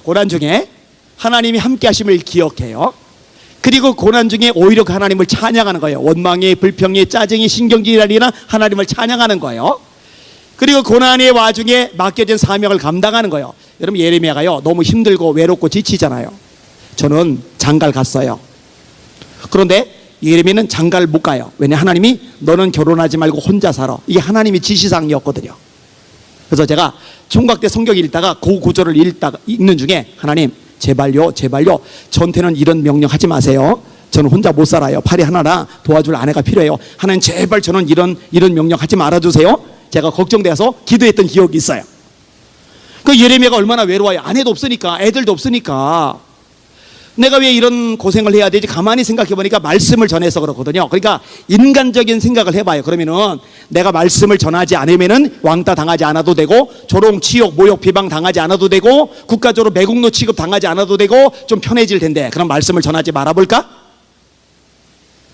고난 중에 하나님이 함께 하심을 기억해요. 그리고 고난 중에 오히려 그 하나님을 찬양하는 거예요. 원망이, 불평이, 짜증이, 신경질이나 하나님을 찬양하는 거예요. 그리고 고난의 와중에 맡겨진 사명을 감당하는 거예요. 여러분, 예레미야가요 너무 힘들고 외롭고 지치잖아요. 저는 장가를 갔어요. 그런데 예레미야는 장가를 못 가요. 왜냐, 하나님이 너는 결혼하지 말고 혼자 살아, 이게 하나님의 지시사항이었거든요. 그래서 제가 총각 때 성경 읽다가 그 구절을 읽는 중에, 하나님 제발요 저한테는 이런 명령하지 마세요. 저는 혼자 못 살아요. 팔이 하나라 도와줄 아내가 필요해요. 하나님 제발 저는 이런 명령하지 말아주세요. 제가 걱정돼서 기도했던 기억이 있어요. 그 예레미야가 얼마나 외로워요. 아내도 없으니까, 애들도 없으니까. 내가 왜 이런 고생을 해야 되지? 가만히 생각해 보니까 말씀을 전해서 그렇거든요. 그러니까 인간적인 생각을 해봐요. 그러면은 내가 말씀을 전하지 않으면은 왕따 당하지 않아도 되고, 조롱, 치욕, 모욕, 비방 당하지 않아도 되고, 국가적으로 매국노 취급 당하지 않아도 되고, 좀 편해질 텐데 그럼 말씀을 전하지 말아볼까?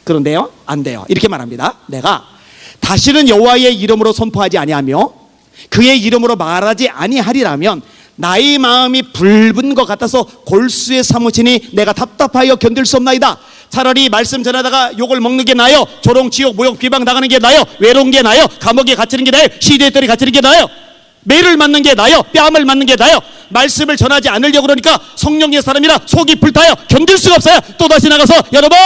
그런데요, 안 돼요. 이렇게 말합니다. 내가 다시는 여호와의 이름으로 선포하지 아니하며 그의 이름으로 말하지 아니하리라면 나의 마음이 붉은 것 같아서 골수에 사무치니 내가 답답하여 견딜 수 없나이다. 차라리 말씀 전하다가 욕을 먹는 게 나아요. 조롱, 지옥, 모욕, 비방 당하는 게 나아요. 외로운 게 나아요. 감옥에 갇히는 게 나아요. 시대의 뜰에 갇히는 게 나아요. 매를 맞는 게 나아요. 뺨을 맞는 게 나아요. 말씀을 전하지 않으려고 그러니까 성령의 사람이라 속이 불타요. 견딜 수가 없어요. 또다시 나가서 여러분,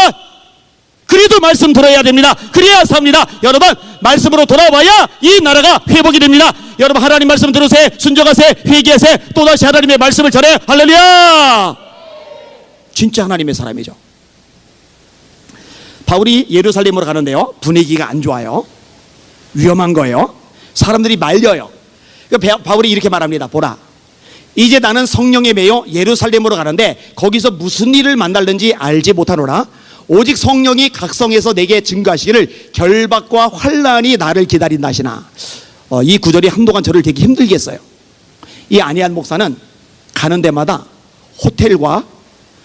그래도 말씀 들어야 됩니다. 그래야 삽니다. 여러분, 말씀으로 돌아와야 이 나라가 회복이 됩니다. 여러분, 하나님 말씀 들으세요. 순종하세요. 회개하세요. 또다시 하나님의 말씀을 전해요. 할렐루야. 진짜 하나님의 사람이죠. 바울이 예루살렘으로 가는데요, 분위기가 안 좋아요. 위험한 거예요. 사람들이 말려요. 바울이 이렇게 말합니다. 보라, 이제 나는 성령에 매여 예루살렘으로 가는데 거기서 무슨 일을 만날는지 알지 못하노라. 오직 성령이 각성해서 내게 증거하시기를 결박과 환난이 나를 기다린다 하시나. 이 구절이 한동안 저를 되게 힘들게 했어요. 이 안희한 목사는 가는 데마다 호텔과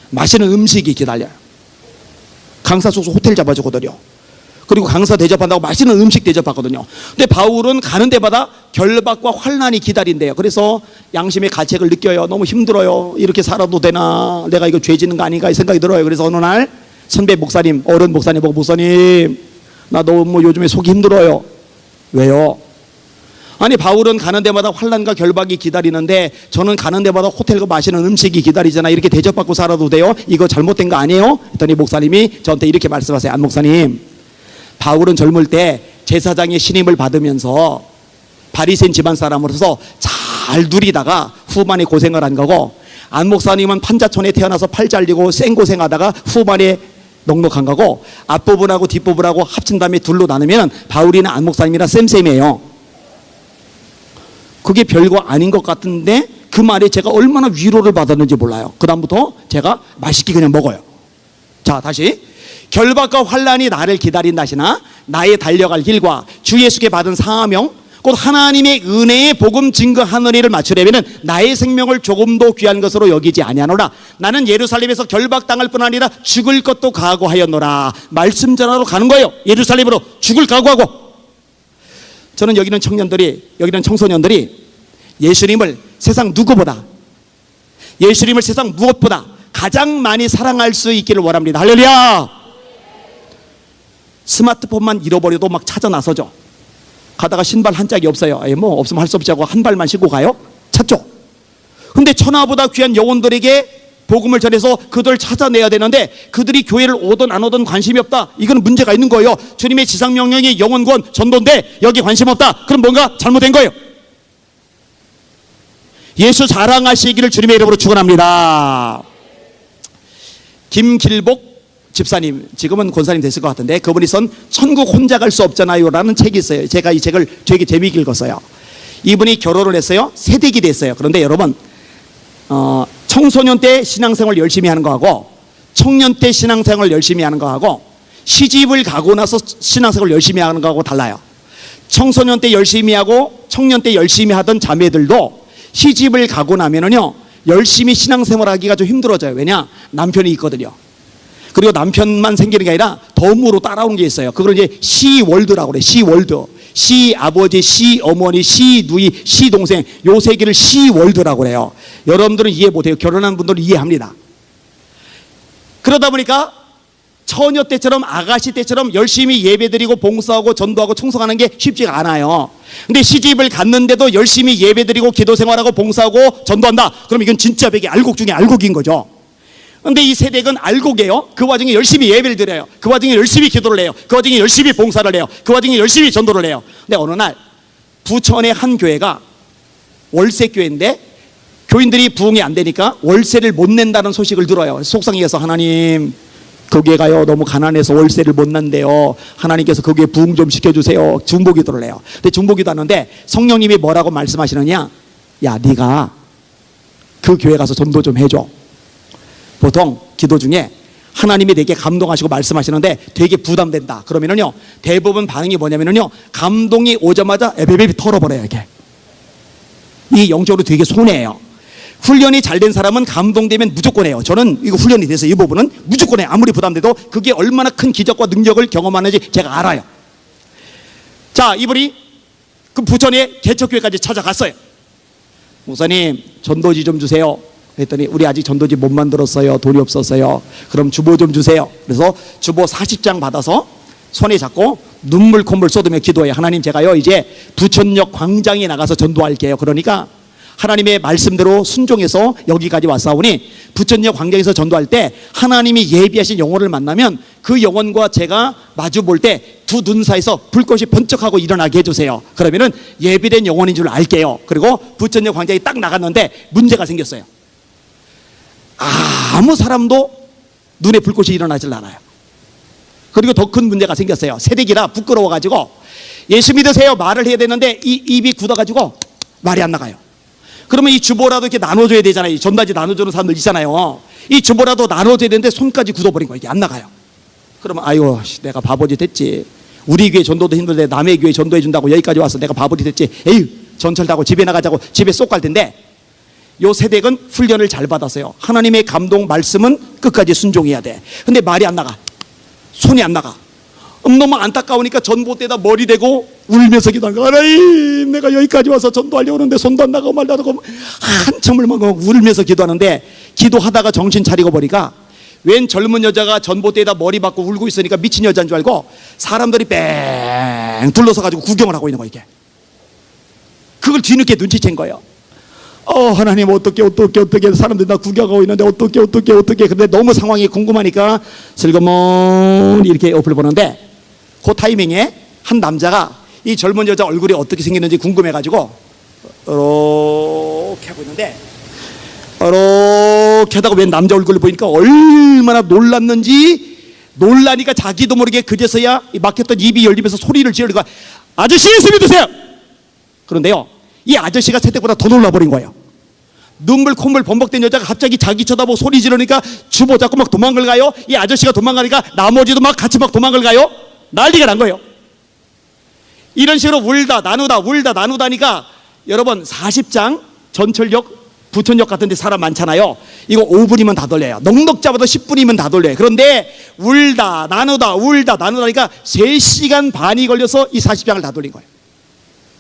맛있는 음식이 기다려요. 강사 숙소 호텔 잡아주거든요. 그리고 강사 대접한다고 맛있는 음식 대접하거든요. 근데 바울은 가는 데마다 결박과 환난이 기다린대요. 그래서 양심의 가책을 느껴요. 너무 힘들어요. 이렇게 살아도 되나, 내가 이거 죄 짓는 거 아닌가 이 생각이 들어요. 그래서 어느 날 선배 목사님, 어른 목사님 보고, 목사님 나 너무 요즘에 속이 힘들어요. 왜요? 아니, 바울은 가는 데마다 환난과 결박이 기다리는데 저는 가는 데마다 호텔과 맛있는 음식이 기다리잖아. 이렇게 대접받고 살아도 돼요? 이거 잘못된 거 아니에요? 했더니 목사님이 저한테 이렇게 말씀하세요. 안 목사님, 바울은 젊을 때 제사장의 신임을 받으면서 바리새인 집안 사람으로서 잘 누리다가 후반에 고생을 한 거고, 안 목사님은 판자촌에 태어나서 팔 잘리고 생고생하다가 후반에 넉넉한 거고, 앞부분하고 뒷부분하고 합친 다음에 둘로 나누면 바울이나 안 목사님이랑 쌤쌤이에요. 그게 별거 아닌 것 같은데 그 말에 제가 얼마나 위로를 받았는지 몰라요. 그 다음부터 제가 맛있게 그냥 먹어요. 자, 다시. 결박과 환난이 나를 기다린다 하시나 나의 달려갈 길과 주 예수께 받은 사명 곧 하나님의 은혜의 복음 증거하는 일을 맞추려면 나의 생명을 조금도 귀한 것으로 여기지 아니하노라. 나는 예루살렘에서 결박당할 뿐 아니라 죽을 것도 각오하였노라. 말씀 전하러 가는 거예요. 예루살렘으로 죽을 각오하고. 저는 여기는 청소년들이 예수님을 세상 누구보다, 예수님을 세상 무엇보다 가장 많이 사랑할 수 있기를 원합니다. 할렐루야. 스마트폰만 잃어버려도 막 찾아 나서죠. 가다가 신발 한 짝이 없어요. 뭐 없으면 할 수 없지 하고 한 발만 신고 가요? 찾죠. 근데 천하보다 귀한 영혼들에게 복음을 전해서 그들 찾아내야 되는데 그들이 교회를 오든 안 오든 관심이 없다. 이건 문제가 있는 거예요. 주님의 지상명령이 영혼구원 전도인데 여기 관심 없다. 그럼 뭔가 잘못된 거예요. 예수 자랑하시기를 주님의 이름으로 축원합니다. 김길복 집사님, 지금은 권사님 됐을 것 같은데 그분이 쓴 천국 혼자 갈 수 없잖아요 라는 책이 있어요. 제가 이 책을 되게 재미있게 읽었어요. 이분이 결혼을 했어요. 세대기 됐어요. 그런데 여러분, 청소년 때 신앙생활 열심히 하는 거하고 청년 때 신앙생활 열심히 하는 거하고 시집을 가고 나서 신앙생활 열심히 하는 거하고 달라요. 청소년 때 열심히 하고 청년 때 열심히 하던 자매들도 시집을 가고 나면은요 열심히 신앙생활 하기가 좀 힘들어져요. 왜냐? 남편이 있거든요. 그리고 남편만 생기는 게 아니라 덤으로 따라오는 게 있어요. 그걸 이제 시월드라고 그래요. 시월드. 시아버지, 시어머니, 시누이, 시동생, 요 세 개를 시월드라고 그래요. 여러분들은 이해 못해요. 결혼한 분들은 이해합니다. 그러다 보니까 처녀 때처럼 아가씨 때처럼 열심히 예배드리고 봉사하고 전도하고 충성하는 게 쉽지가 않아요. 근데 시집을 갔는데도 열심히 예배드리고 기도 생활하고 봉사하고 전도한다. 그럼 이건 진짜 백이 알곡 중에 알곡인 거죠. 근데 이 세대는 알곡이에요. 그 와중에 열심히 예배를 드려요. 그 와중에 열심히 기도를 해요. 그 와중에 열심히 봉사를 해요. 그 와중에 열심히 전도를 해요. 근데 어느 날 부천의 한 교회가 월세 교회인데 교인들이 부흥이 안 되니까 월세를 못 낸다는 소식을 들어요. 속상해서 하나님 그 교회가요 너무 가난해서 월세를 못 낸대요. 하나님께서 그 교회 부흥 좀 시켜주세요. 중보기도를 해요. 근데 중보기도 하는데 성령님이 뭐라고 말씀하시느냐, 야 네가 그 교회 가서 전도 좀 해줘. 보통 기도 중에 하나님이 내게 감동하시고 말씀하시는데 되게 부담된다 그러면은요 대부분 반응이 뭐냐면은요 감동이 오자마자 에베베 털어버려요. 이게 영적으로 되게 손해예요. 훈련이 잘 된 사람은 감동되면 무조건 해요. 저는 이거 훈련이 돼서 이 부분은 무조건 해요. 아무리 부담돼도 그게 얼마나 큰 기적과 능력을 경험하는지 제가 알아요. 자, 이분이 그 부천의 개척교회까지 찾아갔어요. 목사님 전도지 좀 주세요. 그랬더니 우리 아직 전도지 못 만들었어요. 돈이 없었어요. 그럼 주보 좀 주세요. 그래서 주보 40장 받아서 손에 잡고 눈물 콧물 쏟으며 기도해요. 하나님 제가요 이제 부천역 광장에 나가서 전도할게요. 그러니까 하나님의 말씀대로 순종해서 여기까지 왔사오니 부천역 광장에서 전도할 때 하나님이 예비하신 영혼을 만나면 그 영혼과 제가 마주 볼 때 두 눈 사이에서 불꽃이 번쩍하고 일어나게 해주세요. 그러면은 예비된 영혼인 줄 알게요. 그리고 부천역 광장에 딱 나갔는데 문제가 생겼어요. 아무 사람도 눈에 불꽃이 일어나질 않아요. 그리고 더 큰 문제가 생겼어요. 새댁이라 부끄러워가지고 예수 믿으세요 말을 해야 되는데 이 입이 굳어가지고 말이 안 나가요. 그러면 이 주보라도 이렇게 나눠줘야 되잖아요. 전단지 나눠주는 사람들 있잖아요. 이 주보라도 나눠줘야 되는데 손까지 굳어버린 거예요. 이게 안 나가요. 그러면 아이고 내가 바보지 됐지. 우리 교회 전도도 힘든데 남의 교회 전도해 준다고 여기까지 와서 내가 바보지 됐지. 에휴 전철 타고 집에 나가자고 집에 쏙 갈 텐데 요 세댁은 훈련을 잘 받았어요. 하나님의 감동 말씀은 끝까지 순종해야 돼. 근데 말이 안 나가. 손이 안 나가. 너무 안타까우니까 전봇대에다 머리 대고 울면서 기도하는 거야. 하나님 내가 여기까지 와서 전도하려고 하는데 손도 안 나가고 말도 안 나가고 한참을 막 울면서 기도하는데 기도하다가 정신 차리고 보니까 웬 젊은 여자가 전봇대에다 머리 박고 울고 있으니까 미친 여자인 줄 알고 사람들이 뺑 둘러서 가지고 구경을 하고 있는 거야. 이게 그걸 뒤늦게 눈치챈 거예요. 하나님 어떻게 사람들이 나 구경하고 있는데 어떻게 근데 너무 상황이 궁금하니까 슬그머니 이렇게 옆을 보는데 그 타이밍에 한 남자가 이 젊은 여자 얼굴이 어떻게 생겼는지 궁금해가지고 이렇게 하고 있는데 이렇게 하다가 웬 남자 얼굴을 보니까 얼마나 놀랐는지 놀라니까 자기도 모르게 그제서야 막혔던 입이 열리면서 소리를 지르니까 아저씨 예수 믿으세요. 그런데요 이 아저씨가 새때보다 더 놀라버린 거예요. 눈물 콧물 범벅된 여자가 갑자기 자기 쳐다보고 소리 지르니까 주보 잡고 막 도망을 가요. 이 아저씨가 도망가니까 나머지도 막 같이 막 도망을 가요. 난리가 난 거예요. 이런 식으로 울다 나누다니까 여러분 40장 전철역 부천역 같은 데 사람 많잖아요. 이거 5분이면 다 돌려요. 넉넉 잡아도 10분이면 다 돌려요. 그런데 울다 나누다니까 3시간 반이 걸려서 이 40장을 다 돌린 거예요.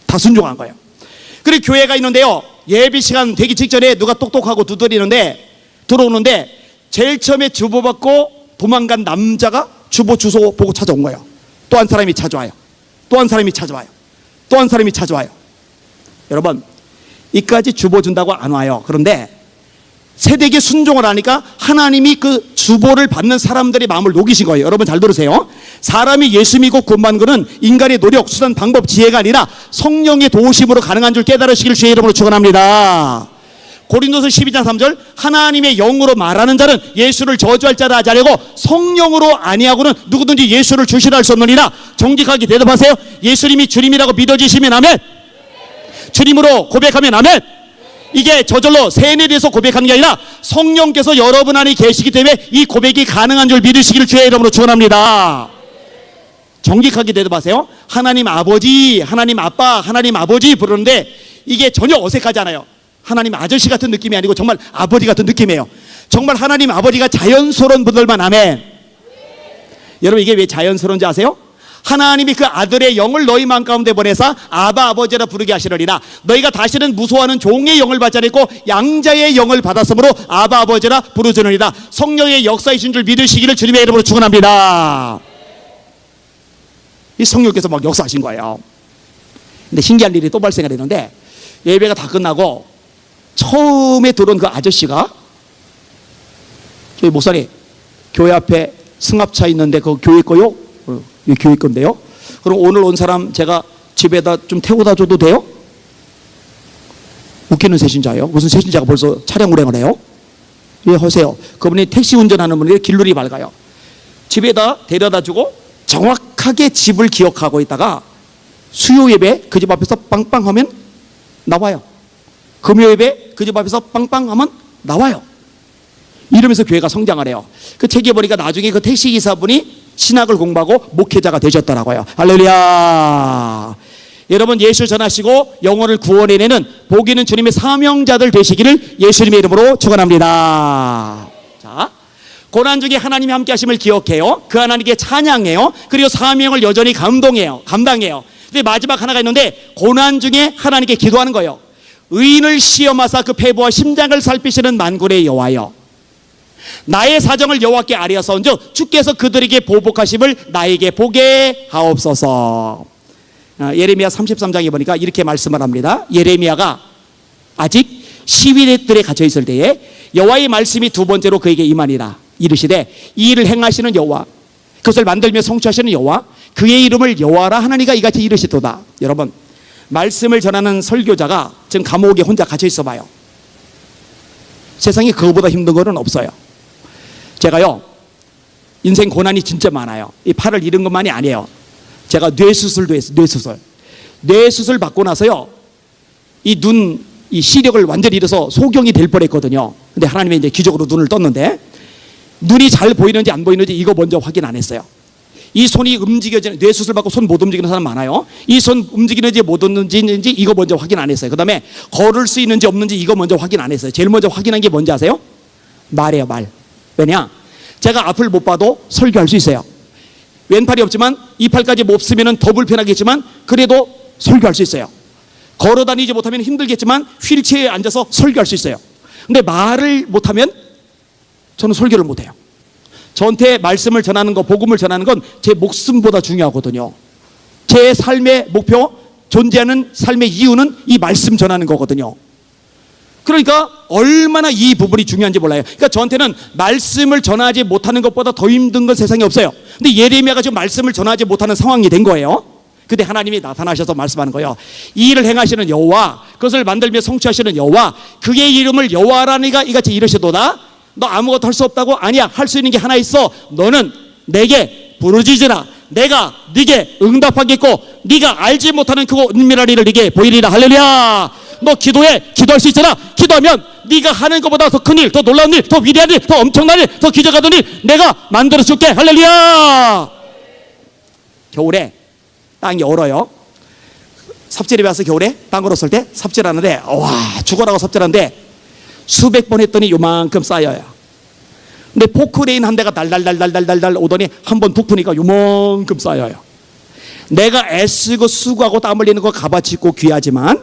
다 순종한 거예요. 그리고 교회가 있는데요 예비 시간 되기 직전에 누가 똑똑하고 두드리는데 들어오는데 제일 처음에 주보 받고 도망간 남자가 주보 주소 보고 찾아온 거예요. 또 한 사람이 찾아와요. 또 한 사람이 찾아와요. 여러분 이까지 주보 준다고 안 와요. 그런데 세대에게 순종을 하니까 하나님이 그 주보를 받는 사람들의 마음을 녹이신 거예요. 여러분 잘 들으세요. 사람이 예수 믿고 구원받는 것은 인간의 노력, 수단, 방법, 지혜가 아니라 성령의 도우심으로 가능한 줄 깨달으시길 주의 이름으로 축원합니다. 고린도서 12장 3절 하나님의 영으로 말하는 자는 예수를 저주할 자라 하지 않으려고 성령으로 아니하고는 누구든지 예수를 주시라 할 수 없느니라. 정직하게 대답하세요. 예수님이 주님이라고 믿어지시면 아멘. 주님으로 고백하면 아멘. 이게 저절로 세뇌돼서 고백하는 게 아니라 성령께서 여러분 안에 계시기 때문에 이 고백이 가능한 줄 믿으시기를 주의 이름으로 축원합니다. 정직하게 대답하세요. 하나님 아버지, 하나님 아빠, 하나님 아버지 부르는데 이게 전혀 어색하지 않아요. 하나님 아저씨 같은 느낌이 아니고 정말 아버지 같은 느낌이에요. 정말 하나님 아버지가 자연스러운 분들만 아멘. 여러분 이게 왜 자연스러운지 아세요? 하나님이 그 아들의 영을 너희 마음 가운데 보내사 아바 아버지라 부르게 하시느니라. 너희가 다시는 무소하는 종의 영을 받지 않고 양자의 영을 받았으므로 아바 아버지라 부르짖으리라. 성령의 역사이신 줄 믿으시기를 주님의 이름으로 축원합니다. 이 성령께서 막 역사하신 거예요. 근데 신기한 일이 또 발생을 했는데, 예배가 다 끝나고 처음에 들어온 그 아저씨가, 저희 목사님 교회 앞에 승합차 있는데 그거 교회 거요? 이 교회 건데요. 그럼 오늘 온 사람 제가 집에다 좀 태워다 줘도 돼요? 웃기는 새신자예요. 무슨 새신자가 벌써 차량 운행을 해요? 예, 하세요. 그분이 택시 운전하는 분이 길눈이 밝아요. 집에다 데려다 주고 정확하게 집을 기억하고 있다가 수요 예배 그 집 앞에서 빵빵 하면 나와요. 금요 예배 그 집 앞에서 빵빵 하면 나와요. 이러면서 교회가 성장을 해요. 그 책에 보니까 나중에 그 택시기사분이 신학을 공부하고 목회자가 되셨더라고요. 할렐루야. 여러분, 예수 전하시고 영혼을 구원해내는 복 있는 주님의 사명자들 되시기를 예수님의 이름으로 축원합니다. 자, 고난 중에 하나님이 함께 하심을 기억해요. 그 하나님께 찬양해요. 그리고 사명을 여전히 감당해요. 근데 마지막 하나가 있는데, 고난 중에 하나님께 기도하는 거예요. 의인을 시험하사 그 패부와 심장을 살피시는 만군의 여호와여, 나의 사정을 여호와께 아뢰었은즉 주께서 그들에게 보복하심을 나에게 보게 하옵소서. 예레미야 33장에 보니까 이렇게 말씀을 합니다. 예레미야가 아직 시위대들에 갇혀 있을 때에 여호와의 말씀이 두 번째로 그에게 임하니라. 이르시되 이 일을 행하시는 여호와, 그것을 만들며 성취하시는 여호와, 그의 이름을 여호와라 하나니가 이같이 이르시도다. 여러분, 말씀을 전하는 설교자가 지금 감옥에 혼자 갇혀 있어 봐요. 세상에 그거보다 힘든 거는 없어요. 제가요, 인생 고난이 진짜 많아요. 이 팔을 잃은 것만이 아니에요. 제가 뇌수술도 했어요. 뇌수술 받고 나서요, 이 시력을 완전히 잃어서 소경이 될 뻔했거든요. 근데 하나님이 이제 기적으로 눈을 떴는데, 눈이 잘 보이는지 안 보이는지 이거 먼저 확인 안 했어요. 이 손이 움직여지는, 뇌수술 받고 손 못 움직이는 사람 많아요. 이 손 움직이는지 못 움직이는지 이거 먼저 확인 안 했어요. 그 다음에 걸을 수 있는지 없는지 이거 먼저 확인 안 했어요. 제일 먼저 확인한 게 뭔지 아세요? 말이에요, 말. 왜냐? 제가 앞을 못 봐도 설교할 수 있어요. 왼팔이 없지만 이 팔까지 못 쓰면 더 불편하겠지만 그래도 설교할 수 있어요. 걸어 다니지 못하면 힘들겠지만 휠체어에 앉아서 설교할 수 있어요. 근데 말을 못하면 저는 설교를 못해요. 저한테 말씀을 전하는 거, 복음을 전하는 건 제 목숨보다 중요하거든요. 제 삶의 목표, 존재하는 삶의 이유는 이 말씀 전하는 거거든요. 그러니까 얼마나 이 부분이 중요한지 몰라요. 그러니까 저한테는 말씀을 전하지 못하는 것보다 더 힘든 건 세상에 없어요. 근데 예레미야가 지금 말씀을 전하지 못하는 상황이 된 거예요. 근데 하나님이 나타나셔서 말씀하는 거예요. 이 일을 행하시는 여호와, 그것을 만들며 성취하시는 여호와, 그의 이름을 여호와라니가 이같이 이르시도다. 너 아무것도 할 수 없다고? 아니야, 할 수 있는 게 하나 있어. 너는 내게 부르짖으라. 내가 네게 응답하겠고 네가 알지 못하는 그거 은밀한 일을 네게 보이리라. 할렐루야. 너 기도할 수 있잖아. 기도하면 네가 하는 것보다 더 큰 일, 더 놀라운 일, 더 위대한 일, 더 엄청난 일, 더 기적하던 일 내가 만들어 줄게. 할렐루야. 겨울에 땅이 얼어요. 삽질에 와서 겨울에 땅 얼었을 때 삽질하는데, 와, 죽어라고 삽질하는데 수백 번 했더니 요만큼 쌓여요. 근데 포크레인 한 대가 달달달달달달 오더니 한 번 푹 푸니까 요만큼 쌓여요. 내가 애쓰고 수고하고 땀 흘리는 거 값어치 있고 귀하지만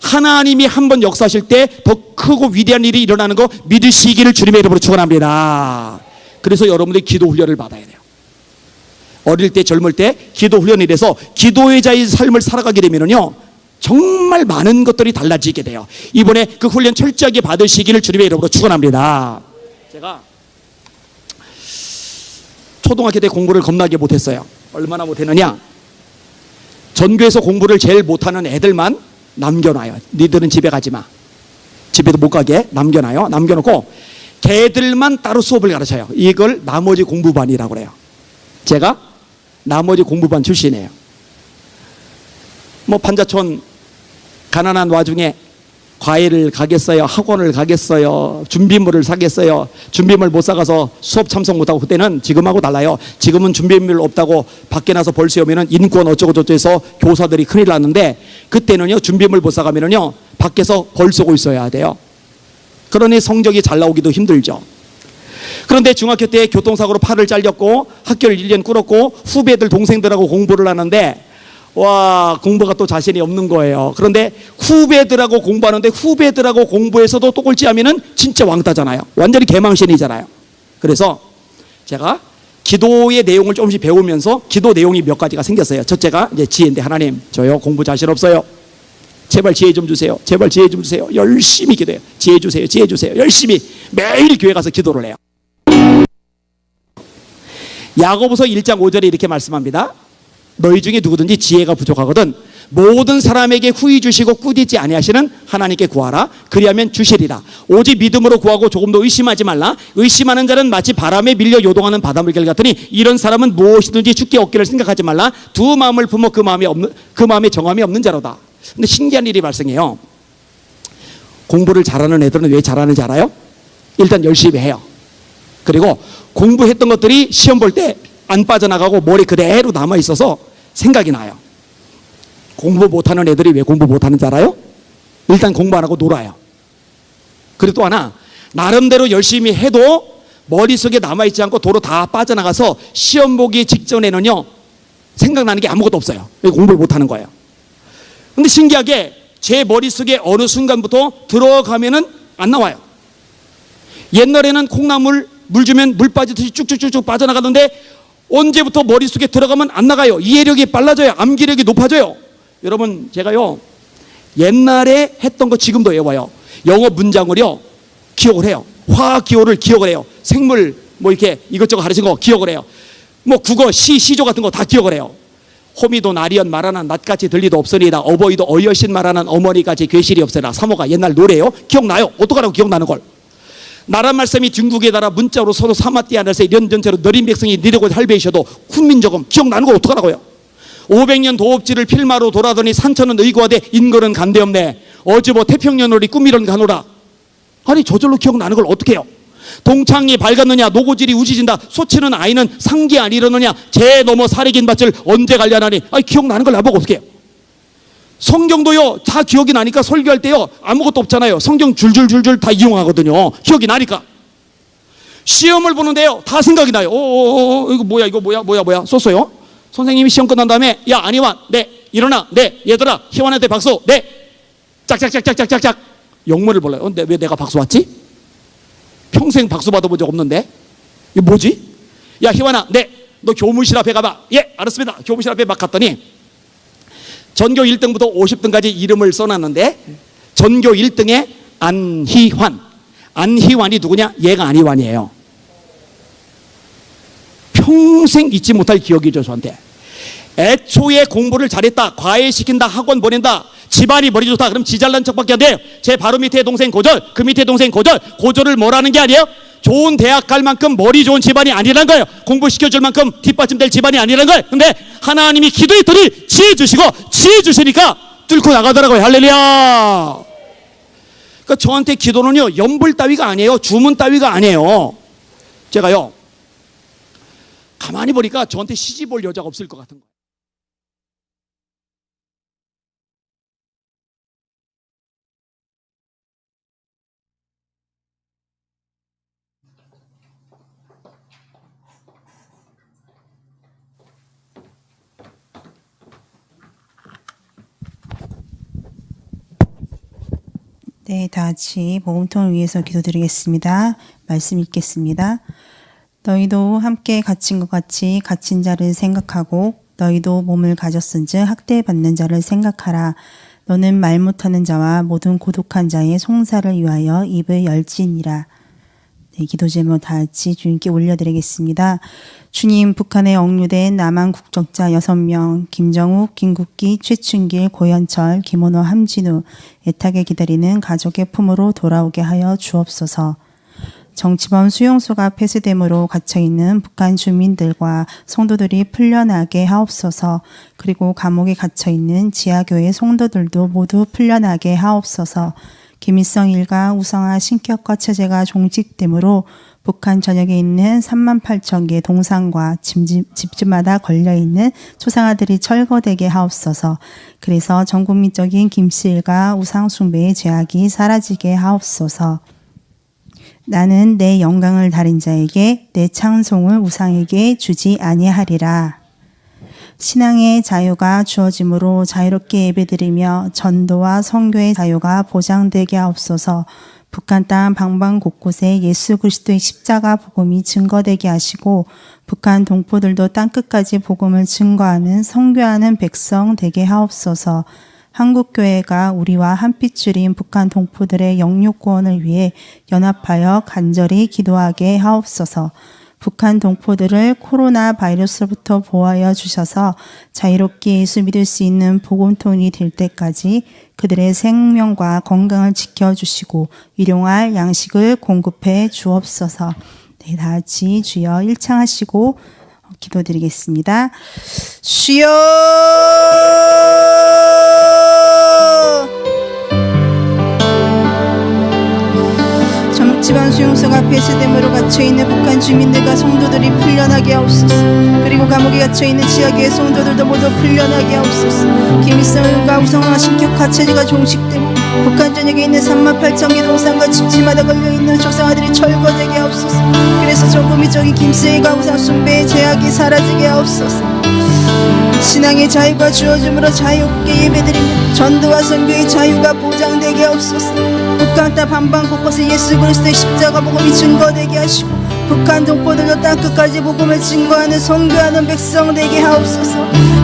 하나님이 한 번 역사하실 때 더 크고 위대한 일이 일어나는 거 믿으시기를 주님의 이름으로 축원합니다. 그래서 여러분들이 기도 훈련을 받아야 돼요. 어릴 때, 젊을 때 기도 훈련이 돼서 기도의 자의 삶을 살아가게 되면요, 정말 많은 것들이 달라지게 돼요. 이번에 그 훈련 철저하게 받으시기를 주님의 이름으로 축원합니다. 제가 초등학교 때 공부를 겁나게 못했어요. 얼마나 못했느냐? 전교에서 공부를 제일 못하는 애들만 남겨놔요. 니들은 집에 가지 마. 집에도 못 가게 남겨놔요. 남겨놓고 걔들만 따로 수업을 가르쳐요. 이걸 나머지 공부반이라고 그래요. 제가 나머지 공부반 출신이에요. 뭐 반자촌 가난한 와중에 과외를 가겠어요? 학원을 가겠어요? 준비물을 사겠어요? 준비물 못 사가서 수업 참석 못하고, 그때는 지금하고 달라요. 지금은 준비물 없다고 밖에 나서 벌 세우면은 인권 어쩌고저쩌고 해서 교사들이 큰일 났는데, 그때는요, 준비물 못 사가면은요, 밖에서 벌 쏘고 있어야 돼요. 그러니 성적이 잘 나오기도 힘들죠. 그런데 중학교 때 교통사고로 팔을 잘렸고 학교를 1년 끊었고 후배들 동생들하고 공부를 하는데 와, 공부가 또 자신이 없는 거예요. 그런데 후배들하고 공부하는데 후배들하고 공부해서도 또 꼴찌하면은 진짜 왕따잖아요. 완전히 개망신이잖아요. 그래서 제가 기도의 내용을 조금씩 배우면서 기도 내용이 몇 가지가 생겼어요. 첫째가 이제 지혜인데, 하나님 저요 공부 자신 없어요. 제발 지혜 좀 주세요. 제발 지혜 좀 주세요. 열심히 기도해요. 지혜 주세요. 지혜 주세요. 열심히 매일 교회 가서 기도를 해요. 야고보서 1장 5절에 이렇게 말씀합니다. 너희 중에 누구든지 지혜가 부족하거든 모든 사람에게 후히 주시고 꾸짖지 아니하시는 하나님께 구하라. 그리하면 주시리라. 오직 믿음으로 구하고 조금도 의심하지 말라. 의심하는 자는 마치 바람에 밀려 요동하는 바닷물결 같으니 이런 사람은 무엇이든지 죽게 얻기를 생각하지 말라. 두 마음을 품어 그 마음에 정함이 없는 자로다. 근데 신기한 일이 발생해요. 공부를 잘하는 애들은 왜 잘하는지 알아요? 일단 열심히 해요. 그리고 공부했던 것들이 시험 볼 때 안 빠져나가고 머리 그대로 남아있어서 생각이 나요. 공부 못하는 애들이 왜 공부 못하는지 알아요? 일단 공부 안 하고 놀아요. 그리고 또 하나, 나름대로 열심히 해도 머릿속에 남아있지 않고 도로 다 빠져나가서 시험 보기 직전에는요 생각나는 게 아무것도 없어요. 공부를 못하는 거예요. 근데 신기하게 제 머릿속에 어느 순간부터 들어가면은 안 나와요. 옛날에는 콩나물 물 주면 물 빠지듯이 쭉쭉쭉쭉 빠져나가던데 언제부터 머릿속에 들어가면 안 나가요. 이해력이 빨라져요. 암기력이 높아져요. 여러분, 제가요 옛날에 했던 거 지금도 외워요. 영어 문장을요 기억을 해요. 화학 기호를 기억을 해요. 생물 뭐 이렇게 이것저것 가르친 거 기억을 해요. 뭐 국어 시조 같은 거 다 기억을 해요. 호미도 나리언 말하는 낫같이 들리도 없으리다. 어버이도 어여신 말하는 어머니같이 괴실이 없으라. 사모가 옛날 노래예요. 기억나요. 어떡하라고 기억나는 걸. 나라 말씀이 중국에 달아 문자로 서로 사마띠 안에서 이런 전체로 너린 백성이 니르고 할배이셔도 훈민저금 기억나는 거 어떡하라고요. 500년 도읍지를 필마로 돌아더니 산천은 의고하되 인거는 간대없네. 어즈보 태평년월이 꿈이런 가노라. 아니 저절로 기억나는 걸 어떻게 해요. 동창이 밝았느냐 노고질이 우지진다. 소치는 아이는 상기 아니려느냐. 재 넘어 사리긴 밭을 언제 관련하니. 아니 기억나는 걸 나보고 어떻게 해요. 성경도요 다 기억이 나니까 설교할 때요 아무것도 없잖아요. 성경 줄줄줄줄 다 이용하거든요. 기억이 나니까. 시험을 보는데요 다 생각이 나요. 이거 뭐야 썼어요. 선생님이 시험 끝난 다음에 야 안희환 네 일어나 네 얘들아 희환한테 박수 네 짝짝짝짝짝짝짝 영문을 몰라요. 근데 왜 내가 박수 왔지? 평생 박수 받아본 적 없는데 이게 뭐지? 야 희환아 네 너 교무실 앞에 가봐. 예 알았습니다. 교무실 앞에 막 갔더니 전교 1등부터 50등까지 이름을 써놨는데 전교 1등에 안희환. 안희환이 누구냐? 얘가 안희환이에요. 평생 잊지 못할 기억이죠 저한테. 애초에 공부를 잘했다. 과외시킨다. 학원 보낸다. 집안이 머리 좋다. 그럼 지 잘난 척밖에 안 돼요. 제 바로 밑에 동생 고졸, 그 밑에 동생 고졸. 고졸을 뭐라는 게 아니에요. 좋은 대학 갈 만큼 머리 좋은 집안이 아니라는 거예요. 공부시켜줄 만큼 뒷받침될 집안이 아니라는 거예요. 근데 하나님이 기도했더니 지혜 주시고 지혜 주시니까 뚫고 나가더라고요. 할렐루야. 그러니까 저한테 기도는요 연불 따위가 아니에요. 주문 따위가 아니에요. 제가요 가만히 보니까 저한테 시집 올 여자가 없을 것 같은 거예요. 네, 다 같이 복음통을 위해서 기도드리겠습니다. 말씀 읽겠습니다. 너희도 함께 갇힌 것 같이 갇힌 자를 생각하고 너희도 몸을 가졌은즉 학대받는 자를 생각하라. 너는 말 못하는 자와 모든 고독한 자의 송사를 위하여 입을 열지니라. 네, 기도 제목 다 같이 주님께 올려드리겠습니다. 주님, 북한에 억류된 남한 국적자 6명, 김정욱, 김국기, 최춘길, 고현철, 김원호, 함진우, 애타게 기다리는 가족의 품으로 돌아오게 하여 주옵소서. 정치범 수용소가 폐쇄됨으로 갇혀있는 북한 주민들과 성도들이 풀려나게 하옵소서. 그리고 감옥에 갇혀있는 지하교회 성도들도 모두 풀려나게 하옵소서. 김일성 일가 우성화 신격화 체제가 종식되므로 북한 전역에 있는 38,000개 동상과 집집마다 걸려있는 초상화들이 철거되게 하옵소서. 그래서 전국민적인 김씨 일가 우상 숭배의 죄악이 사라지게 하옵소서. 나는 내 영광을 다른 자에게 내 찬송을 우상에게 주지 아니하리라. 신앙의 자유가 주어짐으로 자유롭게 예배드리며 전도와 선교의 자유가 보장되게 하옵소서. 북한 땅 방방 곳곳에 예수 그리스도의 십자가 복음이 증거되게 하시고 북한 동포들도 땅끝까지 복음을 증거하는 선교하는 백성 되게 하옵소서. 한국교회가 우리와 한핏줄인 북한 동포들의 영육 구원을 위해 연합하여 간절히 기도하게 하옵소서. 북한 동포들을 코로나 바이러스로부터 보호하여 주셔서 자유롭게 예수 믿을 수 있는 복음통이 될 때까지 그들의 생명과 건강을 지켜주시고 일용할 양식을 공급해 주옵소서. 네, 다 같이 주여 일창하시고 기도드리겠습니다. 주여! 지방 수용소 앞에 세대모로 갇혀있는 북한 주민들과 성도들이 풀려나게 하옵소서. 그리고 감옥에 갇혀있는 지하교회 성도들도 모두 풀려나게 하옵소서. 김일성과 우성화 신격 가체제가 종식되고 북한 전역에 있는 38,000개 동상과 집집마다 걸려있는 조상아들이 철거되게 하옵소서. 그래서 전국민적인 김세희가 우상 숭배의 제약이 사라지게 하옵소서. 신앙의 자유가 주어짐으로 자유롭게 예배드리며 전도와 선교의 자유가 보장되게 하옵소서. 북한 땅 반방 곳곳에 예수 그리스도의 십자가 복음이 증거되게 하시고 북한 동포들도 땅끝까지 복음을 증거하는 선교하는 백성 되게 하옵소서.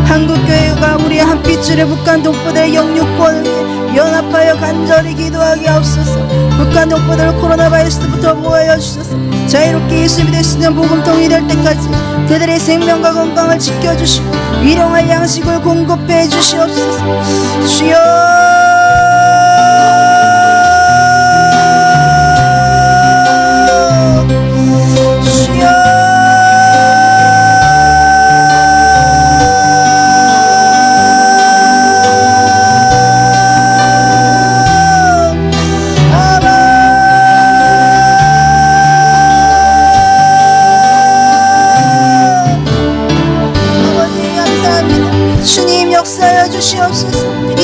한국교회가 우리의 한빛줄에 북한 동포들의 영육권을 위해 연합하여 간절히 기도하게 하옵소서. 북한 동포들을 코로나 바이러스부터 보호하여 주셔서 자유롭게 예수 믿을 수 있는 복음통이 될 때까지 그들의 생명과 건강을 지켜주시고 일용할 양식을 공급해 주시옵소서. 주여!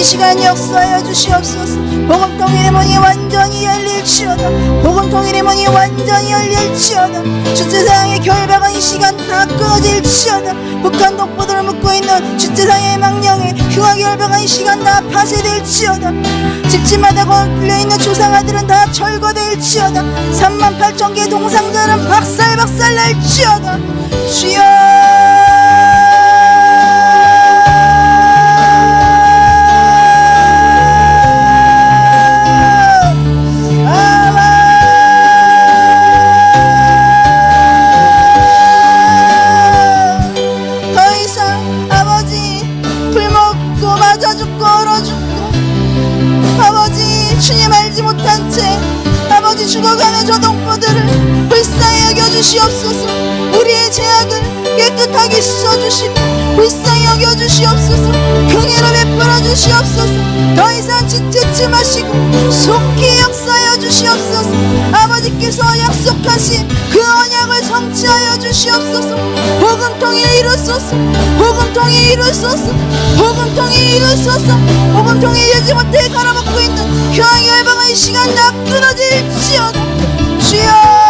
이 시간 역사하여 주시옵소서. 복음통일의 문이 완전히 열릴지어다. 복음통일의 문이 완전히 열릴지어다. 주체사양의 결박은 이 시간 다 끊어질지어다. 북한 동포들을 묶고 있는 주체사양의 망령에 흉하게 결박은 이 시간 다 파쇄될지어다. 집집마다 걸려있는 조상아들은 다 철거될지어다. 38,000개 동상들은 박살박살 날지어다. 주여! 죽어가는 저 동포들을 불쌍히 여겨주시옵소서. 우리의 죄악을 깨끗하게 씻어주시고 불쌍히 여겨주시옵소서. 긍휼을 베풀어 주시옵소서. 더 이상 지체치 마시고 속히 역사하여 주시옵소서. 아버지께서 약속하신 그 언약을 성취하여 주시옵소서. 복음통일 이루소서. 복음통일 이루소서. 복음통일 이루소서. 복음통일 이루지 못해 갈아먹고 있는 교황의 열방의 시간 다 끊어질지어다. 주여!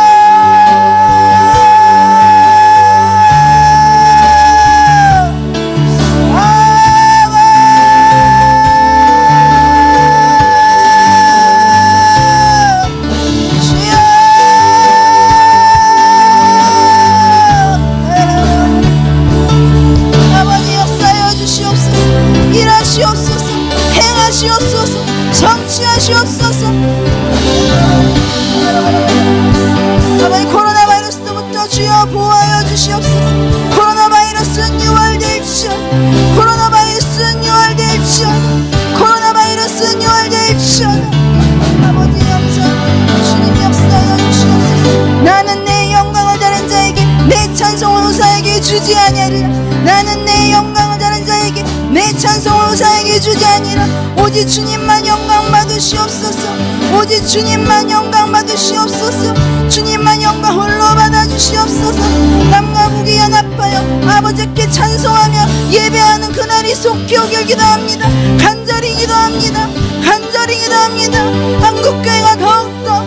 성취하시옵소서. 아버지 코로나 바이러스부터 주여 보호하여 주시옵소서. 코로나 바이러스는 유월될지어다. 코로나 바이러스는 유월될지어다. 코로나 바이러스는 유월될지어다. 아버지 감사합니다. 주님 역사하여 주시옵소서. 나는 내 영광을 다른 자에게 내 찬송을 우사에게 주지 아니하리라. 나는 내 영광을 다른 자에게 내 찬송을 우사에게 주지 아니라 오직 주님만 영광 받으시옵소서. 오직 주님만 영광 받으시옵소서. 주님만 영광 홀로 받아주시옵소서. 남과 북이 연합하여 아버지께 찬송하며 예배하는 그날이 속히 오길 기도합니다. 간절히 기도합니다. 간절히 기도합니다. 한국교회가 더욱더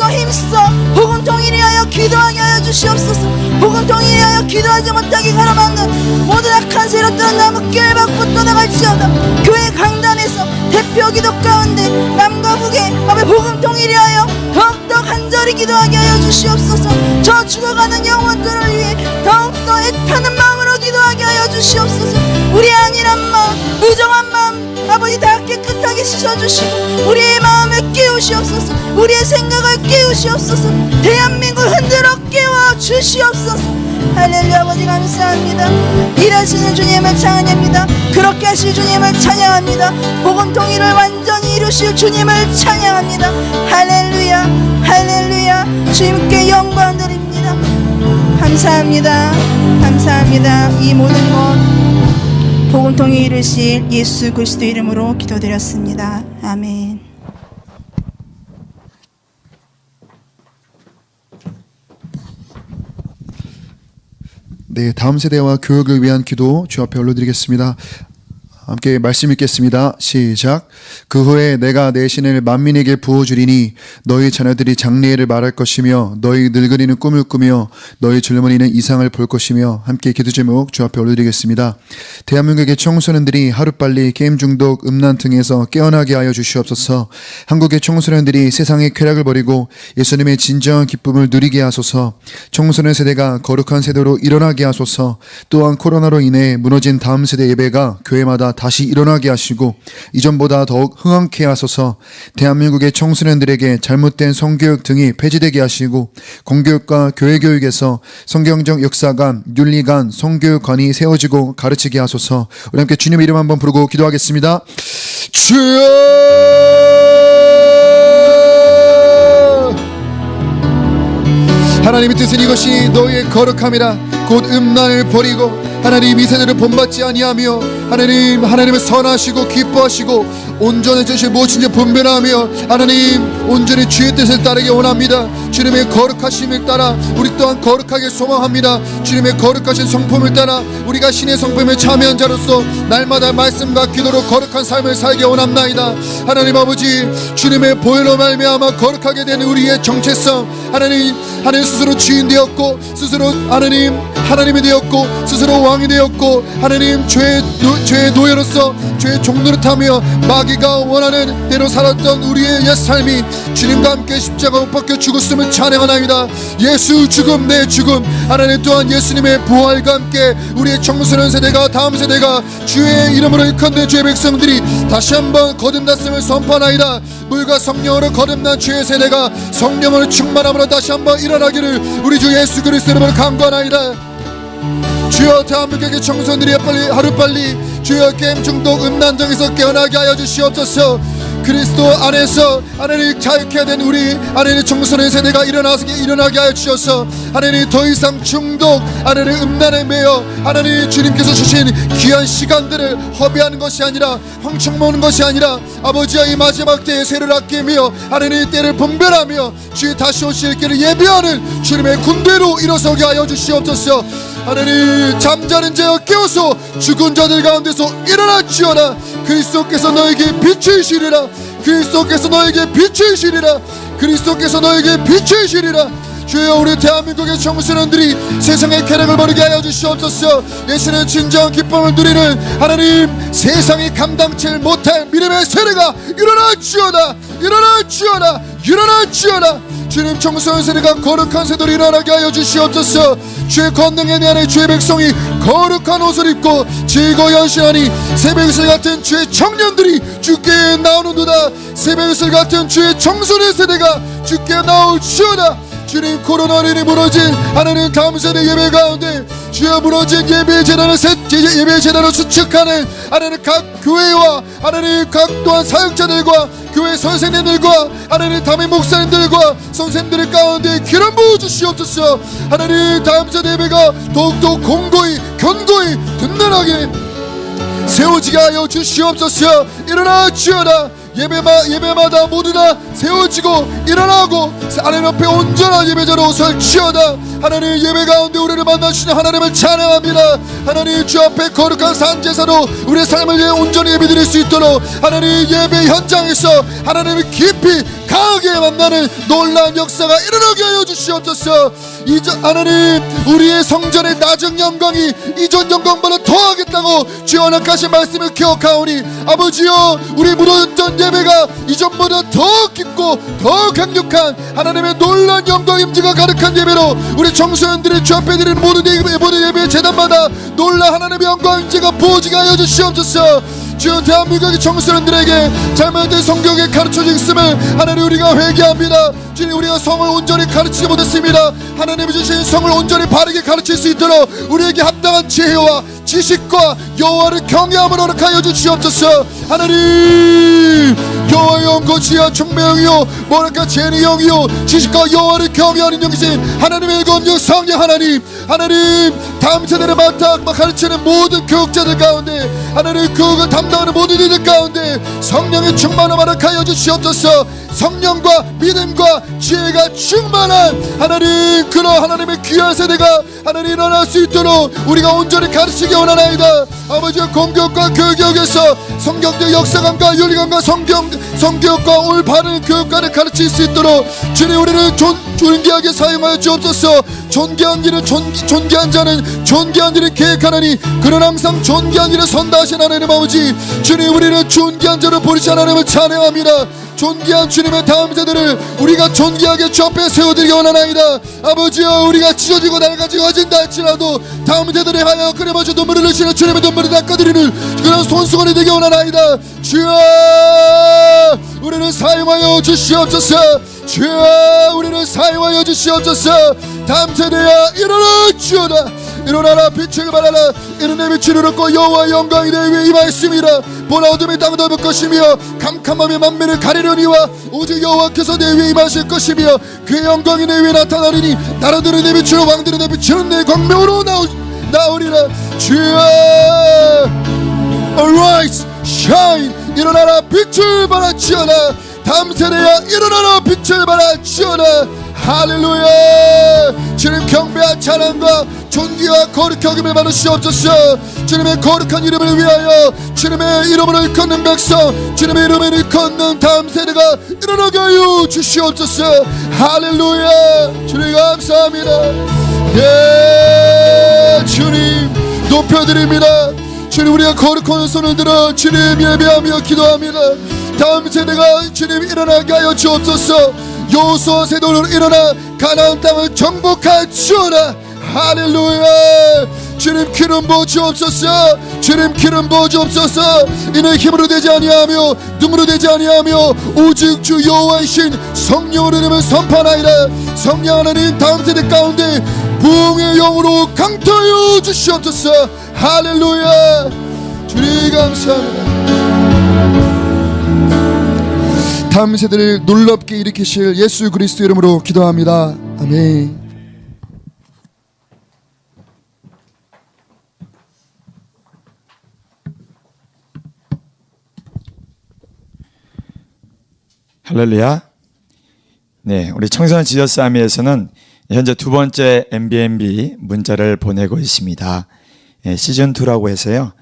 더욱더 힘써 복음 통일을 위하여 기도하게 하여 주시옵소서. 복음 통일을 위하여 기도하지 못하게 가로막는 모든 악한 세력 떠난 나무길 밖으로 떠나갈지어다. 교회 강단에서 대표 기도 가운데 남과 북에 아버지 복음 통일을 위하여 더욱더 간절히 기도하게 하여 주시옵소서. 저 죽어가는 영혼들을 위해 더욱더 애타는 마음으로 기도하게 하여 주시옵소서. 우리의 안일한 마음, 무정한 마음 아버지 다 깨끗하게 씻어주시고 우리의 마음을 깨우시옵소서. 우리의 생각을 깨우시옵소서. 대한민국 흔들어 깨워 주시옵소서. 할렐루야. 아버지 감사합니다. 일하시는 주님을 찬양합니다. 그렇게 하실 주님을 찬양합니다. 복음 통일을 완전히 이루실 주님을 찬양합니다. 할렐루야. 할렐루야. 주님께 영광 드립니다. 감사합니다. 감사합니다. 이 모든 것 복음 통일 이루실 예수 그리스도 이름으로 기도드렸습니다. 아멘. 네, 다음 세대와 교육을 위한 기도 주 앞에 올려드리겠습니다. 함께 말씀 읽겠습니다. 시작. 그 후에 내가 내 신을 만민에게 부어주리니 너희 자녀들이 장래일을 말할 것이며 너희 늙은이는 꿈을 꾸며 너희 젊은이는 이상을 볼 것이며. 함께 기도 제목 주 앞에 올려드리겠습니다. 대한민국의 청소년들이 하루빨리 게임 중독, 음란 등에서 깨어나게 하여 주시옵소서. 한국의 청소년들이 세상의 쾌락을 버리고 예수님의 진정한 기쁨을 누리게 하소서. 청소년 세대가 거룩한 세대로 일어나게 하소서. 또한 코로나로 인해 무너진 다음 세대 예배가 교회마다 다시 일어나게 하시고 이전보다 더욱 흥황케 하소서. 대한민국의 청소년들에게 잘못된 성교육 등이 폐지되게 하시고 공교육과 교회교육에서 성경적 역사관, 윤리관, 성교육관이 세워지고 가르치게 하소서. 우리 함께 주님의 이름 한번 부르고 기도하겠습니다. 주여! 하나님의 뜻은 이것이 너희의 거룩함이라. 곧 음란을 버리고 하나님 이 세대를 본받지 아니하며 하나님을 선하시고 기뻐하시고 온전히 뜻을 무엇인지 분별하며 하나님 온전히 주의 뜻을 따르기 원합니다. 주님의 거룩하심을 따라 우리 또한 거룩하게 소망합니다. 주님의 거룩하신 성품을 따라 우리가 신의 성품에 참여한 자로서 날마다 말씀과 기도로 거룩한 삶을 살기 원합나이다. 하나님 아버지, 주님의 보혈로 말미암아 거룩하게 되는 우리의 정체성, 하나님 스스로 주인 되었고 스스로 하나님이 되었고 스스로 왕이 되었고 하나님 죄의 노예로서 죄의 종노릇하며 마귀가 원하는 대로 살았던 우리의 옛 삶이 주님과 함께 십자가 못 박혀 죽었음을 찬양하나이다. 예수 죽음 내 죽음, 하나님 또한 예수님의 부활과 함께 우리의 청소년 세대가 다음 세대가 주의 이름으로 일컫는 주의 백성들이 다시 한번 거듭났음을 선포하나이다. 물과 성령으로 거듭난 주의 세대가 성령으로 충만함으로 다시 한번 일어나기를 우리 주 예수 그리스도 이름으로 간구하나이다. 주여, 대한민국의 청소년들이 하루빨리 주여 게임 중독, 음란정에서 깨어나게 하여 주시옵소서. 그리스도 안에서 하나님 자유케 된 우리 하나님 청소년 세대가 일어나게 하여 주셔서 하나님 더 이상 중독, 하나님 음란에 매여 하나님 주님께서 주신 귀한 시간들을 허비하는 것이 아니라 황청먹는 것이 아니라 아버지와 이 마지막 때에 새를 아끼며 하나님 때를 분별하며 주의 다시 오실 길을 예비하는 주님의 군대로 일어서게 하여 주시옵소서. 하나님 잠자는 자여 깨어서 죽은 자들 가운데서 일어나주어라. 그리스도께서 너에게 빛이시리라. 그리스도께서 너에게 빛이시리라. 그리스도께서 너에게 빛이시리라. 주여, 우리 대한민국의 청소년들이 세상의 쾌락을 버리게 하여 주시옵소서. 예수는 진정한 기쁨을 누리는 하나님 세상이 감당치 못할 믿음의 세대가 일어나주어라. 일어나주어라. 일어나주어라. 주님, 청소년 세대가 거룩한 세대로 일어나게 하여 주시옵소서. 주의 권능에 대한 주의 백성이 거룩한 옷을 입고 즐거이 헌신하니 새벽이슬 같은 주의 청년들이 주께 나오는도다. 새벽이슬 같은 주의 청소년 세대가 주께 나올지어다. 주님, 코로나로 인해 무너진 하나님 다음 세대 예배 가운데 주여 무너진 예배 재단을 수축하는 하나님 각 교회와 하나님 각 또한 사역자들과 교회 선생님들과 하나님 담임 목사님들과 선생님들 가운데 기름 부어 주시옵소서. 하나님 다음 세대 예배가 더욱더 공고히 견고히 든든하게 세워지게 하여 주시옵소서. 일어나 주여라. 예배마다 모두 다 세워지고 일어나고 하나님 앞에 온전한 예배자로 설치하다. 하나님 예배 가운데 우리를 만나주시는 하나님을 찬양합니다. 하나님 주 앞에 거룩한 산제사로 우리의 삶을 위해 온전히 예배드릴 수 있도록 하나님 예배 현장에서 하나님을 깊이 강하게 만나는 놀라운 역사가 일어나게 하여 주시옵소서. 하나님 우리의 성전의 낮은 영광이 이전 영광보다 더하겠다고 주여 허락하신 말씀을 기억하오니 아버지여 우리 무너졌던 예배가 이전보다 더 깊고 더 강력한 하나님의 놀라운 영광 임재가 가득한 예배로 우리 청소년들이 주 앞에 드리는 모든 예배 제단마다 놀라운 하나님의 영광 임재가 부어지게 하여 주시옵소서. 주여 대한민국의 청소년들에게 잘못된 성경에 가르쳐져 있음을 하나님 우리가 회개합니다. 주님 우리가 성을 온전히 가르치지 못했습니다. 하나님이 주신 성을 온전히 바르게 가르칠 수 있도록 우리에게 합당한 지혜와 지식과 여호와를 경외함을 허락하여 주시옵소서. 하나님 여호와의 영거지와 총명이요 뭐랄까 재능의 영이요 지식과 여호와를 경외하는 영이신 하나님의 검역 성령 하나님 다음 세대를 맡아 가르치는 모든 교육자들 가운데 하나님 교육을 담당하는 모든 이들 가운데 성령의 충만함을 허락하여 주시옵소서. 성령과 믿음과 지혜가 충만한 하나님 그런 하나님의 귀한 세대가 하나님 일어날 수 있도록 우리가 온전히 가르치기 원하나이다. 아버지의 공교육과 교육에서 성경적 역사관과 윤리관과 성교육과 올바른 교육관을 가르칠 수 있도록 주님 우리를 존귀하게 사용하여 주옵소서. 존귀한 일은 존귀한 자는 존귀한 일을 계획하나니 그는 항상 존귀한 일을 선다하신 하나님 아버지 주님 우리는 존귀한 자를 버리시 하나님을 찬양합니다. 존귀한 주님의 다음 세대를 우리가 존귀하게 주 앞에 세워드리기 원하나이다. 아버지여 우리가 찢어지고 낡아지고 하진다 할지라도 다음 세대를 하여 끊임없이 눈물을 흘리시는 주님의 눈물을 닦아드리는 그런 손수건이 되기 원하나이다. 주여 우리를 사용하여 주시옵소서. 주여 우리를 사용하여 주시옵소서. 다음 세대야 일어나주어다. 일어나라 빛을 발하라. 이는 내 빛을 얻고 여호와의 영광이 내 위에 임하였음이라. 보라 어둠이 땅을 덮을 것이며 캄캄함이 만민을 가리려니와 오직 여호와께서 내 위에 임하실 것이며 그의 영광이 내 위에 나타나리니 나라들은 내 빛으로 왕들은 내 빛으로 내 광명으로 나오리라. 주여 Arise shine 일어나라 빛을 발하지어다. 다음 세대야 일어나라 빛을 발하지어다. 할렐루야. 주님 경배와 찬양과 존귀와 거룩하심을 받으시옵소서. 주님의 거룩한 이름을 위하여 주님의 이름을 일컫는 백성 주님의 이름을 일컫는 다음 세대가 일어나게 하여 주시옵소서. 할렐루야. 주님 감사합니다. 예 주님 높여드립니다. 주님 우리가 거룩한 손을 들어 주님 예배하며 기도합니다. 다음 세대가 주님 일어나게 하여 주옵소서. 여호수아 세대로 일어나 가나안 땅을 정복하시오라. 할렐루야. 주님 기름 부어 주옵소서. 주님 기름 부어 주옵소서. 이는 힘으로 되지 아니하며 눈으로 되지 아니하며 오직 주 여호와이신 성령으로 이름을 선포하나이다. 성령 하나님 다음 세대 가운데 부흥의 영으로 강타하여 주시옵소서. 할렐루야. 주님 감사합니다. 다음 세대를 놀랍게 일으키실 예수 그리스도 이름으로 기도합니다. 아멘. 할렐루야. 네, 우리 청소년 지저스 아미에서는 현재 두 번째 MBMB 문자를 보내고 있습니다. 시즌2라고 해서요.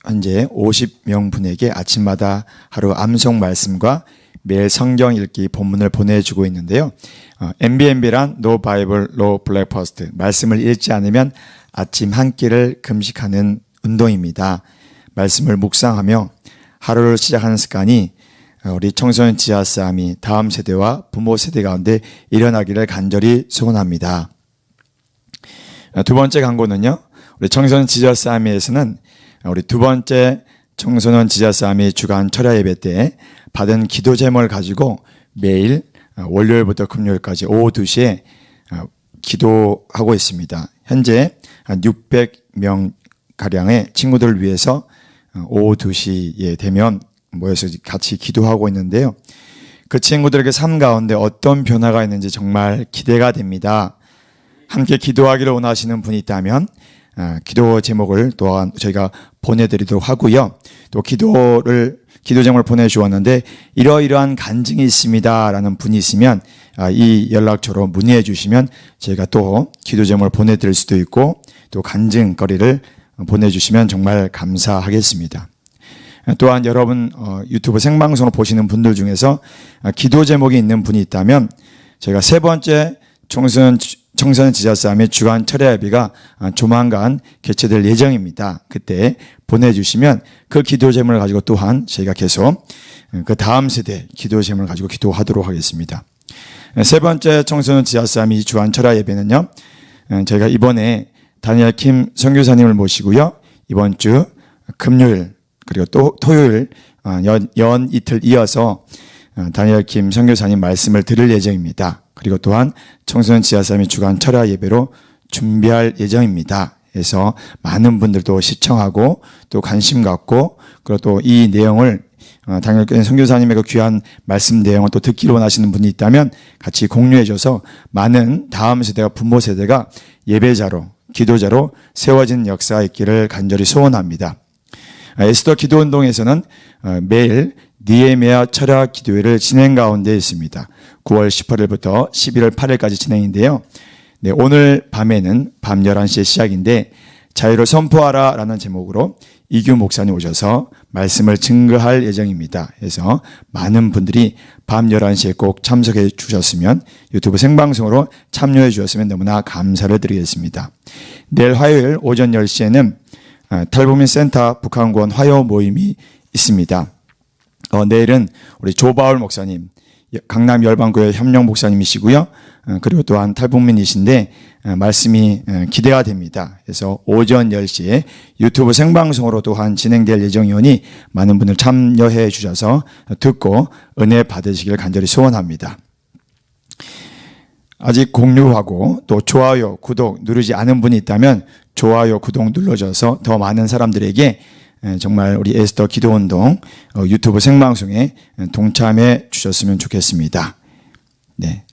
현재 50명분에게 아침마다 하루 암송 말씀과 매일 성경 읽기 본문을 보내주고 있는데요. MBMB란 No Bible, No Breakfast, 말씀을 읽지 않으면 아침 한 끼를 금식하는 운동입니다. 말씀을 묵상하며 하루를 시작하는 습관이 우리 청소년 지하스 아미 다음 세대와 부모 세대 가운데 일어나기를 간절히 소원합니다. 두 번째 광고는요. 우리 청소년 지하스 아미에서는 우리 두 번째 청소년 지하스 아미 주간 철야 예배 때 받은 기도 제목을 가지고 매일 월요일부터 금요일까지 오후 2시에 기도하고 있습니다. 현재 600명 가량의 친구들을 위해서 오후 2시에 되면 모여서 같이 기도하고 있는데요. 그 친구들에게 삶 가운데 어떤 변화가 있는지 정말 기대가 됩니다. 함께 기도하기를 원하시는 분이 있다면 기도 제목을 또한 저희가 보내드리도록 하고요. 또 기도 제목을 보내주었는데 이러이러한 간증이 있습니다라는 분이 있으면 이 연락처로 문의해 주시면 저희가 또 기도 제목을 보내드릴 수도 있고 또 간증거리를 보내주시면 정말 감사하겠습니다. 또한 여러분 유튜브 생방송을 보시는 분들 중에서 기도 제목이 있는 분이 있다면 저희가 세 번째 청소년 지자싸움의 주간 철야 예배가 조만간 개최될 예정입니다. 그때 보내주시면 그 기도 제목을 가지고 또한 저희가 계속 그 다음 세대 기도 제목을 가지고 기도하도록 하겠습니다. 세 번째 청소년 지자싸움의 주간 철야 예배는요, 저희가 이번에 다니엘 킴 선교사님을 모시고요, 이번 주 금요일 그리고 또 토요일 연 이틀 이어서 다니엘 킴 선교사님 말씀을 들을 예정입니다. 그리고 또한 청소년 지하싸움의 주간 철야 예배로 준비할 예정입니다. 그래서 많은 분들도 시청하고 또 관심 갖고 그리고 또 이 내용을 다니엘 킴 선교사님의 그 귀한 말씀 내용을 또 듣기로 원하시는 분이 있다면 같이 공유해 줘서 많은 다음 세대가 부모 세대가 예배자로 기도자로 세워진 역사가 있기를 간절히 소원합니다. 에스더 기도운동에서는 매일 니에미야 철야 기도회를 진행 가운데 있습니다. 9월 18일부터 11월 8일까지 진행인데요. 네, 오늘 밤에는 밤 11시에 시작인데 자유를 선포하라 라는 제목으로 이규 목사님 오셔서 말씀을 증거할 예정입니다. 그래서 많은 분들이 밤 11시에 꼭 참석해 주셨으면 유튜브 생방송으로 참여해 주셨으면 너무나 감사를 드리겠습니다. 내일 화요일 오전 10시에는 탈북민 센터 북한권 화요 모임이 있습니다. 내일은 우리 조바울 목사님, 강남 열방교회 협력 목사님이시고요. 그리고 또한 탈북민이신데 말씀이 기대가 됩니다. 그래서 오전 10시에 유튜브 생방송으로 또한 진행될 예정이오니 많은 분들 참여해 주셔서 듣고 은혜 받으시길 간절히 소원합니다. 아직 공유하고 또 좋아요, 구독 누르지 않은 분이 있다면 좋아요, 구독 눌러줘서 더 많은 사람들에게 정말 우리 에스더 기도운동 유튜브 생방송에 동참해 주셨으면 좋겠습니다. 네,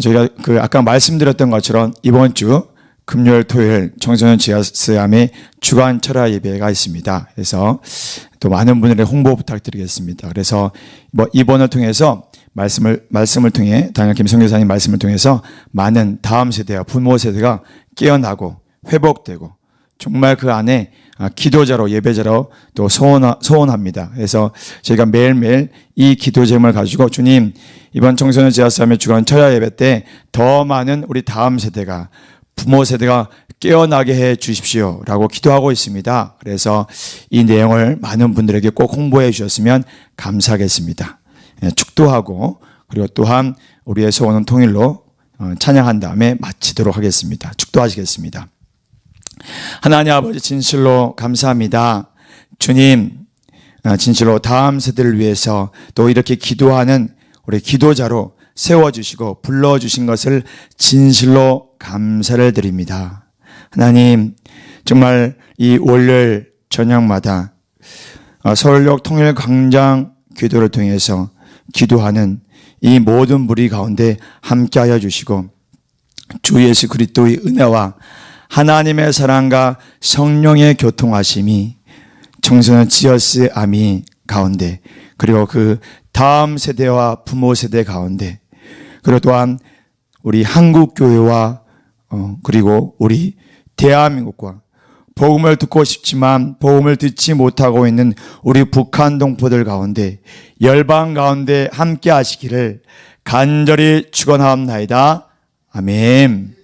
저희가 아까 말씀드렸던 것처럼 이번 주 금요일, 토요일 청소년 지하스암의 주간 철야 예배가 있습니다. 그래서 또 많은 분들의 홍보 부탁드리겠습니다. 그래서 이번을 통해서 말씀을 통해 다니엘 킴 선교사님 말씀을 통해서 많은 다음 세대와 부모 세대가 깨어나고 회복되고 정말 그 안에 기도자로 예배자로 또 소원합니다. 그래서 저희가 매일매일 이 기도 제목을 가지고 주님 이번 청소년 지하싸움의 주간 철야 예배 때 더 많은 우리 다음 세대가 부모 세대가 깨어나게 해 주십시오 라고 기도하고 있습니다. 그래서 이 내용을 많은 분들에게 꼭 홍보해 주셨으면 감사하겠습니다. 축도하고 그리고 또한 우리의 소원은 통일로 찬양한 다음에 마치도록 하겠습니다. 축도하시겠습니다. 하나님 아버지 진실로 감사합니다. 주님 진실로 다음 세대를 위해서 또 이렇게 기도하는 우리 기도자로 세워주시고 불러주신 것을 진실로 감사를 드립니다. 하나님 정말 이 월요일 저녁마다 서울역 통일광장 기도를 통해서 기도하는 이 모든 무리 가운데 함께하여 주시고 주 예수 그리스도의 은혜와 하나님의 사랑과 성령의 교통하심이 청소년 지어스 아미 가운데 그리고 그 다음 세대와 부모 세대 가운데 그리고 또한 우리 한국교회와 그리고 우리 대한민국과 복음을 듣고 싶지만 복음을 듣지 못하고 있는 우리 북한 동포들 가운데 열방 가운데 함께 하시기를 간절히 축원하옵나이다. 아멘.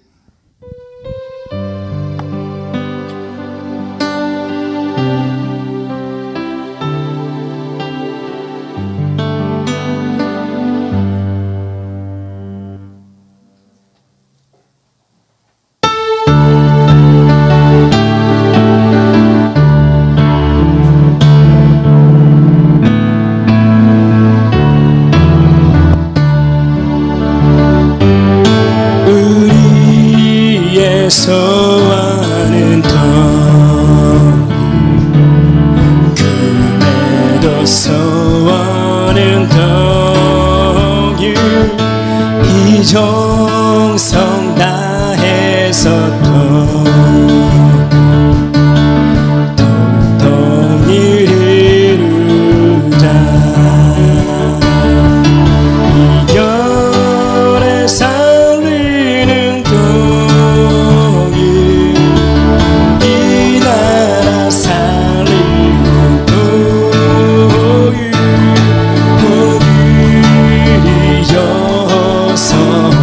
서와는 더 금에도 서와는 더 이정성 다해서 더 더